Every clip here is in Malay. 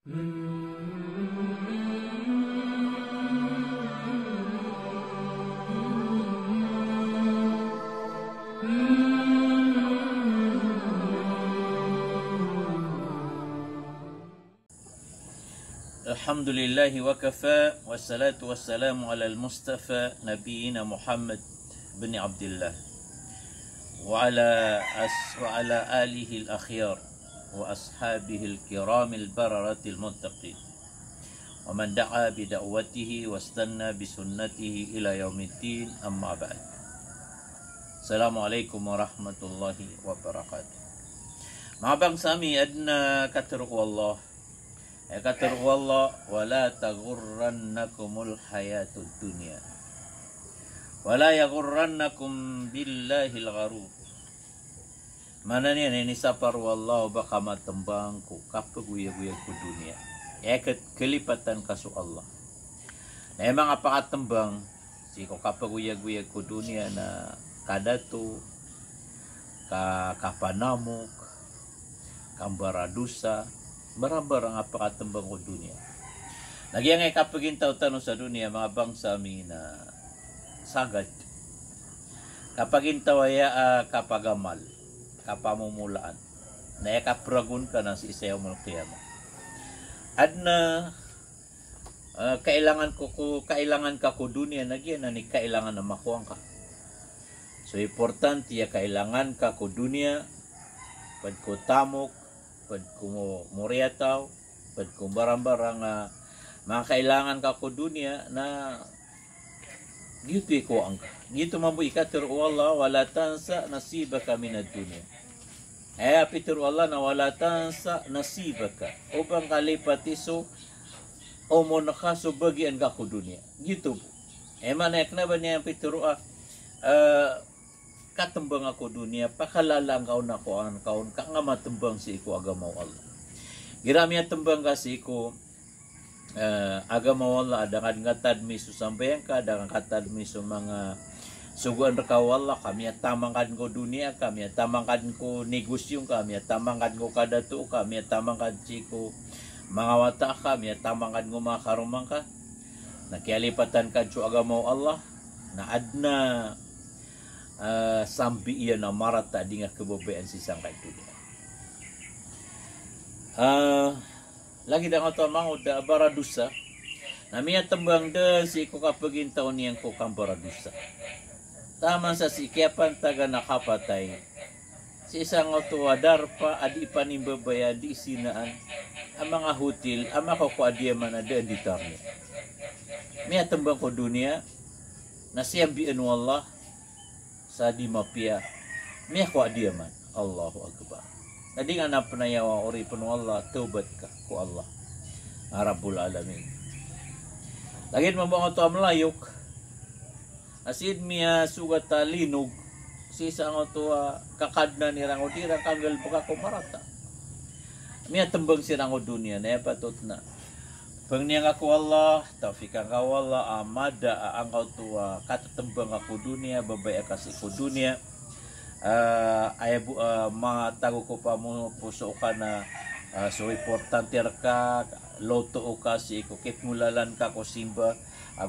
Alhamdulillahi wa kafa, wassalatu wassalamu ala al-mustafa nabiyina Muhammad bin Abdullah wa ala alihi al-akhyar wa ashabihi al-kiram al-bararati al-muttaqin wa man da'a bi da'watihi wastanna bi sunnatihi ila yaumiddin, amma ba'd. Assalamualaikum warahmatullahi wabarakatuh. Mga bangsami, adna katruq wallah. Kata Allah, wala taghurrannakumul hayatud dunya wala yaghurrannakum billahil gharur. Mana ni ini sapar wallahu baka matembang ku kapaguya-guya ku dunia. Kelipatan kasu Allah. Na emang apa katembang si ko kapaguya-guya ku dunia na kadatu kapanamuk kambaradusa barang-barang apa katembang ko dunia. Lagi yang kapagin tao-tano sa dunia mga bangsa amin na sagad. Kapagin tawaya kapagamal, kapamumulaan. Na kapragun ka na si isayaw mo kiyama. Adna kailangan ka ko dunia nagyan na ni kailangan na makuha ka. So importante ya kailangan ka ko dunia pad ko tamok pad ko moriataw, pad ko barang-barang mga kailangan ka ko dunia na dito ko ang ka. Dito mabuhi ka tiro Allah wala tansa nasibaka minad dunia. Pitiro Allah na wala tansa nasibaka. Upang kalipatiso o mo nakaso bagian ka ko dunia. Dito po. Manayak na ba niya ang pitiro katembang ako dunia, pakalalang kaon ako ang kaon, ka nga matembang si iko agamaw Allah. Girami at tembang kasi iko agamaw Allah, adangan ngatad miso sambayan ka, adangan katad miso mga suguan rekaw Allah, kami at tamangkan ko dunia, kami at tamangkan ko negosyong, kami at tamangkan ko kadato, kami at tamangkan ko mga wata, kami at tamangkan ko mga karumang ka, nakialipatan ka so agamaw Allah, na adna sambi iya na marata di nga kebabayaan si sangkay dunia. Lagi da nga tamang da baradusa. Namiya tembang da si ko kapagin taon niyang ko kang baradusa. Taman sa sikiapan taga nakapatay. Si isang otuwadar pa adi panimbabayan di sinaan ang mga hutil ang makakuadiyaman na da ditarni. Miya tembang ko dunia na siyambian wallah sa di mapia miya ko adiyaman. Allahu Akbar. Tadi nga na panayawa ori panu Allah taubat ka ko Allah Rabbul Alamin. Lagit mo ba ito amlayok asid miya sugat talinog si isang ito kakadna ni rango dirang kanggal baka ko marata miya tembang si rango dunia na patot na pag niya ako Allah, taufikan ka Allah, amada ang kau tua katatembang ako dunia, babay kasi ko dunia. Mga tago ko pa mo puso ka na so importante ka, loto o kasi ko kitmulalan ka ko simba,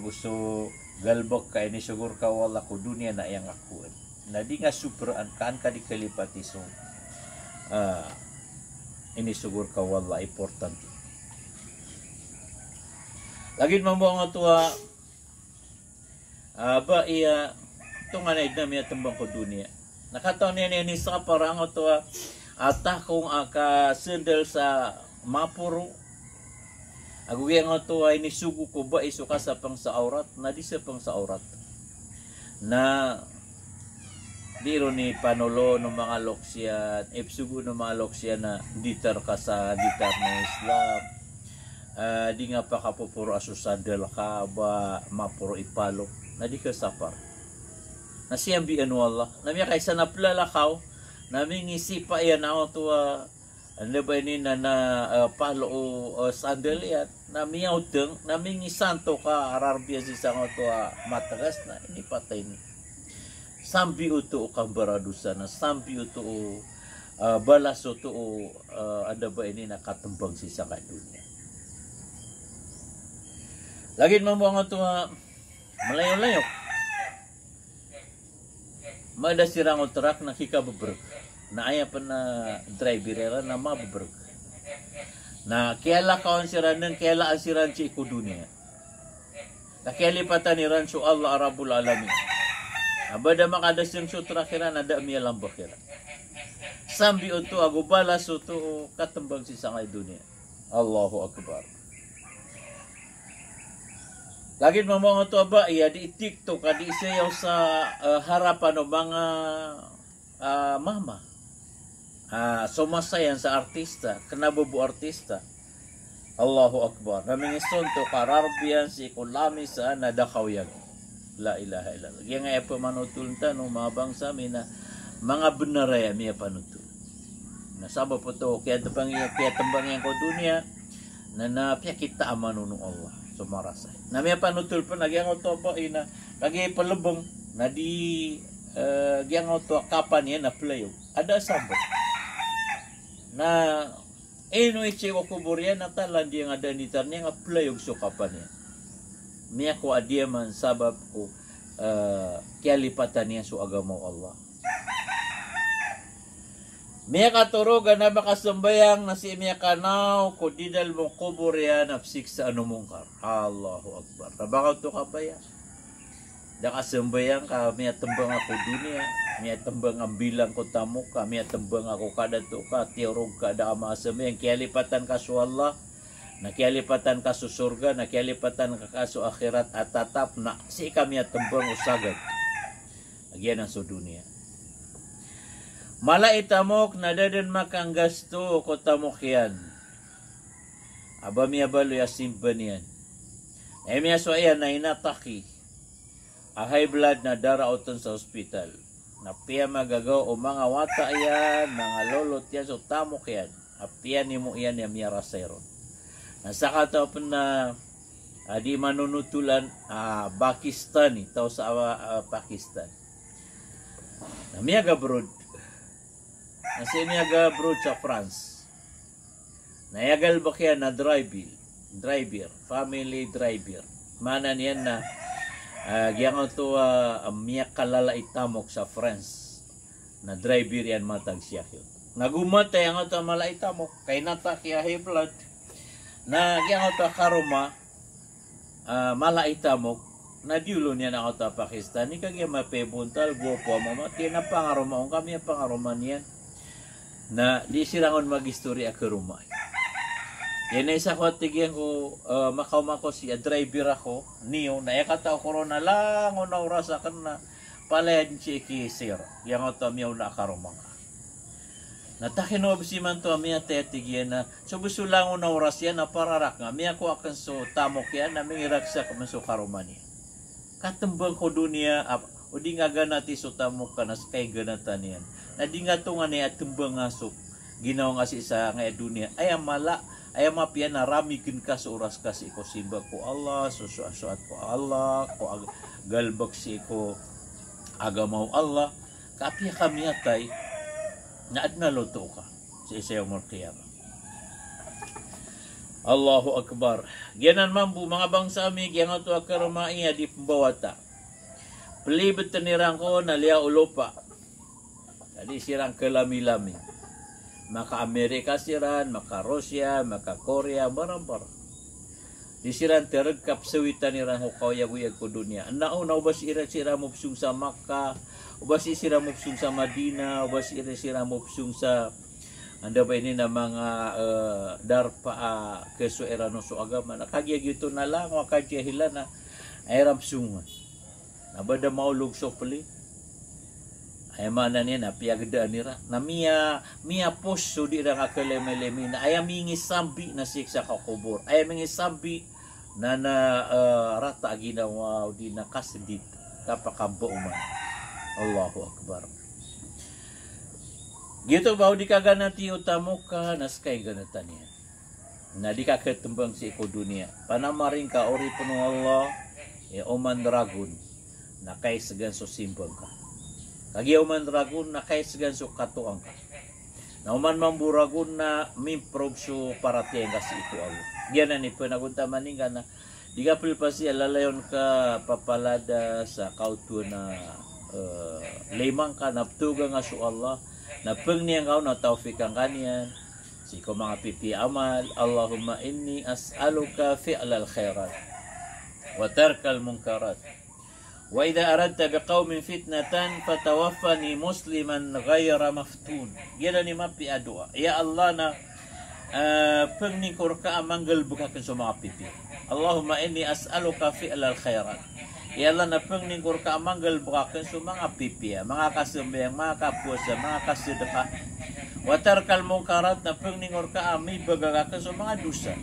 gusto galbok ka ini sugur ka wala ko dunia na yang ako. Na di nga superan kan ka di kalipati so ini sugur ka wala importante. Lagi mo nga tuwa ba iya itong anaid na miya tembang ko dunia. Nakataon niya ni sa parang tuwa atakong aka sendal sa mapuro. Aguya nga tuwa ini sugu ko ba iso ka sa pang sa aurat na di sa pang sa aurat. Na diro ni panolo ng mga loksyan, ipsugo ng mga loksyan na ditar ka sa ditar na Islam. Di nga pa kapupuro asusandal ka ba mapuro ipalo na di ka sapar na siyambian wallah na miya kaysa naplalakaw na mingisipa yan ako tuwa ano ba ni na palo o sandal yan na miya utang na mingisanto ka ararbia si sang tuwa matagas na ini patay ni sambi uto kang baradusa na sambi uto balas uto ada ba ini nakatembang si sang dunia. Lagi mambuang ito malayo-layo. Mada sirang utrak na kikababrag. Na aya pa na driver na mababrag. Na kaya kaon siran ng kaya ang siran si iku dunia. Kakilipatan ni Ransu Allah Rabbul Alamin. Abada makadas yung sutra kira nada miya lambak kira. Sambi uto ago balas uto katembang si sangay dunia. Allahu Akbar. Lagi mamang ito ba, iya di TikTok, di isayaw sa harapan ng mga mama. Sumasayan sa artista, kanabubu artista. Allahu Akbar. Naming isunto, kararbiyan si ikulami sa nadakawyag. La ilaha illallah. Kaya nga pa manutulta no mga bangsa mi na mga benaraya miya panutul. Nasaba po to, kaya tembang yang ko dunia, na napya kita amanunong Allah. Sumarasay. Na may panutul pa nagyang auto po ina lagi palubong na di gyang auto kapan yan na playo. Ada sabot. Na ino ichi ko kuburian na talan di nga ada nitar niya nga playo so kapan yan. Miya ko adia man sabab ko kialipatan niya so agama Allah. Miya katurugan na makasambayang na si miya kanaw ko didal mong kubur yan napsik sa anumungkar. Allahu Akbar. Nabakaw to ka ba yan? Nakasambayang ka, miya tembang ako dunia, miya tembang ang bilang ko tamuk ka, miya tembang ako kada to ka, tiyorog ka da amasambayang, kialipatan ka so Allah, na kialipatan ka so surga, na kialipatan ka so akhirat at tatap na si kami at tembang usagad. Agyan ang so dunia. Mala itamok na dadan makang gasto ko tamok yan. Aba miya balo ya simpan yan. E miya so ayan na inataki. A high blood na darauton sa ospital. Na piya magagaw o mga wata yan, mga lolot yan, so tamok yan. A piya ni mo yan yung miya rasayron. Nasa katapon na di manunutulan Pakistan, tao sa Pakistan. Na miya gabrod. Nasi miyaga bro sa France. Nayagal ba kaya na driver, family driver. Mana niyan na giyang to miyak kalala itamok sa France. Na driver yan matag siya. Nagumatay ang ito mala itamok. Kay nataki high blood. Na giyang to karuma mala itamok. Na diulo niya na ito Pakistan. Ni kagya mapebuntal, guwapo mamati na pangaruma. Kung kami ang pangaruma niyan. Na di sirangon mag-istorya ka rumah. Yan ay isa ko tigyan ko makaw si driver ako niyo na yakataw corona lang o naurasa kan na palayan si kisir. Yang o miyaw na akarumang. Natakinob si man to miya tigyan na subuso lang o nauras yan na pararak nga. Miya ko akan so tamok yan na mingirak sa kamanso karuman niya. Katembang ko dunia o di nga ganati so tamok ka na kay ganatan yan. Na di nga to nga niya tembang asok ginaw nga si isa nga dunia ay mala ay mapia na ramikin ka sa oras kasi ko simba ko Allah susuat ko Allah ko galbak si ko agamaw Allah kapya kami atay na adnaloto ka sa isa yung markiyama. Allahu Akbar. Gianan mambu mga bangsa mi yang to akarumai di pembawata. Pelibet tenirang ko na liya ulopa. Jadi sirang kelami-lami. Maka Amerika siran, maka Rusia, maka Korea, barang-barang. Di siran tergkap sewitan irang hukaw yaguyag ko dunia. Nauna ubas ira sira mupsung sa Makkah, ubas sira mupsung sa Madina, ubas ira sira mupsung sa anda ba ini na mga darpa keso erano so agama. Nakagya gitu na lang, wakadya hila na ayram sungan. Nabada maulog so pali. Ay mana niya na piyagdaan nira na miya poso di ra nga kaleme-leme na ay mingi sambi na siksa ka kubur ay mingi sambi na rata ginawa di na kasdit kapakabo man. Allahu Akbar. Gitu ba di kaganati utamo ka naskay ganatan niya na di ka ketembang si ko dunia panamaring ka ori puno Allah oman dragon na kay segan so simbang ka. Kagi uman dragon na kay segan so katuang ka. Na uman mamburagon na mimprob so paratiyan kasi ito Allah. Diyan na ni panagunta maninga na Digapil pa siya lalayon ka papalada sa kauto na limang ka naptuga nga su Allah na pengniyang kau na taufikan kanian si ko mga pipi amal. Allahumma inni as'aluka fi'lal khairat wa tarkal munkarat wa idza aradta biqaumin fitnatan fatawaffani musliman ghayra maftun. Gila ni mapi doa, ya Allah na pengning kurka manggal bukakan sa mga pipi. Allahumma inni as'aluka fi'lal khairat. Ya Allah na pengning kurka manggal bukakan sa mga pipi, mga kasembayang, mga kapuasa, mga kasedekah. Wa tarkal munkarat na pengning kurka ami bagagakan sa mga dosa.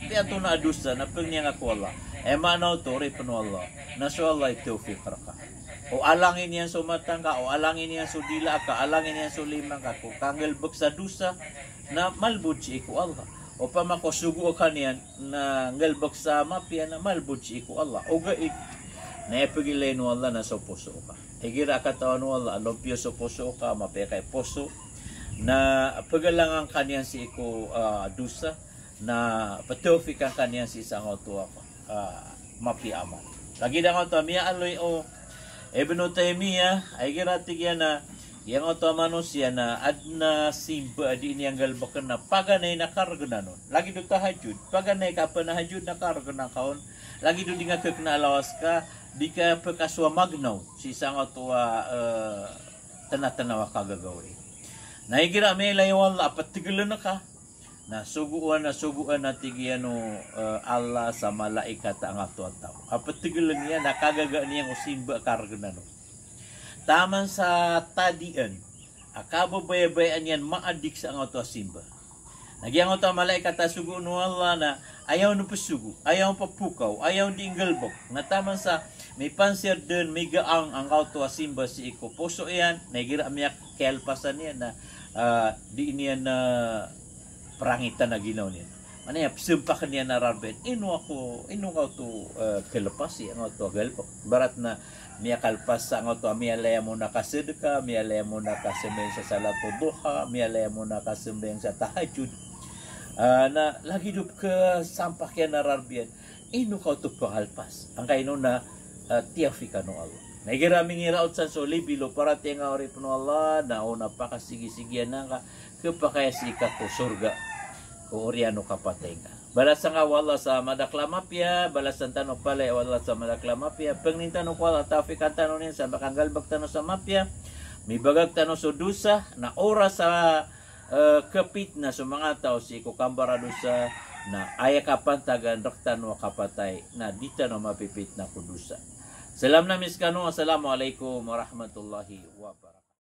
Tiato na dosa na pengning ako Allah. Emanaw to ripno Allah. Nasu Allah tawfiq raka. O alangin yan sumatang ka, o alangin yan sudila ka, alangin yan sulimang ka, kung kanggal sa dosa na malbudji iku Allah. O pamakosugo ka niyan na ngalbag sa mapya na malbudji iku Allah. O gait na ipagilay no Allah na sa puso ka. Igira katawan no Allah, alopyo sa puso ka, mapya kay puso na pagalangan kanyan si iku dosa na patufikan kanyan si isang otuwa mapya aman. Lagi na nga miya aloy o Ibn Taymiyah ay giratig yan na yang oto manusia na adna simba di ini yang galbakan na paganay na karga nun. Lagi do tahajud, paganay ka pa nahajud na karga na kaon. Lagi do di nga kek na alawas ka, di ka pagkaswa magnaw si isang oto tanatanawa kagagawi. Naigira may layawal apat tigilan na ka. Nasuguan na tigiano Allah sa malaikat ang ato tao. Apat tigilan niya nakagaga niya ng simba karga na nun. Taman sa tadian, akababayabayan yan maadik sa ang ato simba. Nagyang ato malaikat sugu no Allah na ayaw no pasugo, ayaw papukaw, ayaw di ingalbok. Na taman sa may pansir din, may gaang ang ato simba si iko. Puso yan, nagira miyak kelpasan niya na di niya na perangitan na ginaw niya. Manaya, simpak niya na rarbet, ino ka to kelpas ang ato galbok. Barat na miya kalpas sa nga to, miya laya mo na kasedeka, miya laya mo na kasembayang sa salatu duha, miya laya mo na kasembayang sa tahajud. Na lagi dup ke sampah kaya nararbian, ino ka to pakalpas. Ang kaino na tiafika no Allah. Nagiraming iraot sa soli, bilo para tinga ori puno Allah, na una pa kasigi-sigian na ka, kapakayasika ko surga, o oriano kapatay ka. Balasan nga wala sa madaklamapya, balasan tanong pala wala sa madaklamapya. Pagning tanong wala, tafik ang tanong niya sa bakanggalbag tanong sa mapya. May bagag tanong sa dusa, na oras sa kapit na sa mga tao si kukambara dusa, na ayakapan tagan raktan wa kapatay, na di tanong mapipit na kudusa. Salam na miskano, assalamualaikum warahmatullahi wabarakatuh.